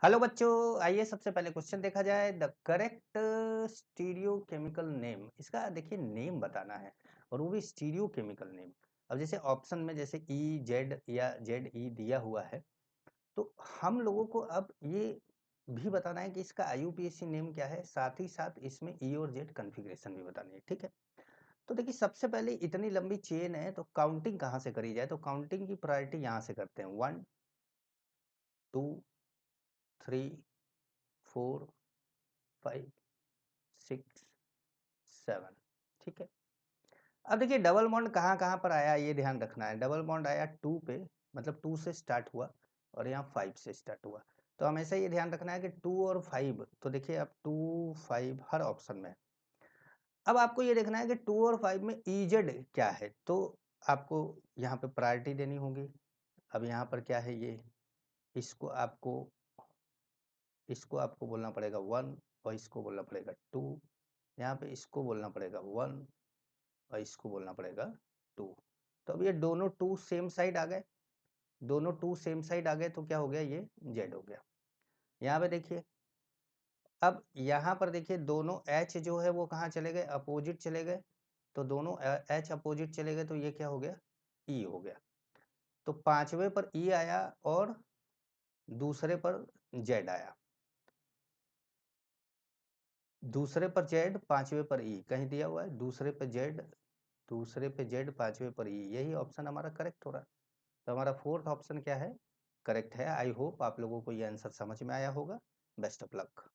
Hello बच्चों, आइए सबसे पहले क्वेश्चन देखा जाए। The correct stereo chemical name, इसका देखिए नेम बताना है और वो भी स्टीरियो केमिकल नेम। अब जैसे ऑप्शन में जैसे ई जेड या जेड ई दिया हुआ है, तो हम लोगों को अब ये भी बताना है कि इसका आईयूपीएसी नेम क्या है, साथ ही साथ इसमें ई और जेड कॉन्फ़िगरेशन भी बतानी है। ठीक है, तो देखिए सबसे पहले इतनी लंबी चेन है तो काउंटिंग कहाँ से करी जाए, तो काउंटिंग की प्रायोरिटी यहाँ से करते हैं। 1 2 3 4 5 6 7। ठीक है, अब देखिए डबल बॉन्ड कहाँ कहाँ पर आया ये ध्यान रखना है। डबल बॉन्ड आया 2 पे, मतलब 2 से स्टार्ट हुआ और यहाँ 5 से स्टार्ट हुआ। तो हमेशा ये ध्यान रखना है कि 2 और 5, तो देखिए अब 2 5 हर ऑप्शन में है। अब आपको ये देखना है कि 2 और 5 में इजेड क्या है, तो आपको यहाँ पे प्रायोरिटी देनी होगी। अब यहाँ पर क्या है, ये इसको आपको बोलना पड़ेगा 1 और इसको बोलना पड़ेगा 2। यहाँ पे इसको बोलना पड़ेगा 1 और इसको बोलना पड़ेगा 2। तो अब ये दोनों 2 सेम साइड आ गए, दोनों 2 सेम साइड आ गए तो क्या हो गया, ये जेड हो गया। यहाँ पे देखिए, अब यहाँ पर देखिए दोनों एच जो है वो कहाँ चले गए, अपोजिट चले गए। तो दोनों एच अपोजिट चले गए तो ये क्या हो गया, ई हो गया। तो पांचवे पर ई आया और दूसरे पर जेड आया, दूसरे पर जेड पांचवे पर ई, कहीं दिया हुआ है दूसरे पे जेड, दूसरे पे जेड पांचवे पर ई, यही ऑप्शन हमारा करेक्ट हो रहा है। तो हमारा फोर्थ ऑप्शन क्या है, करेक्ट है। आई होप आप लोगों को ये आंसर समझ में आया होगा। Best of luck.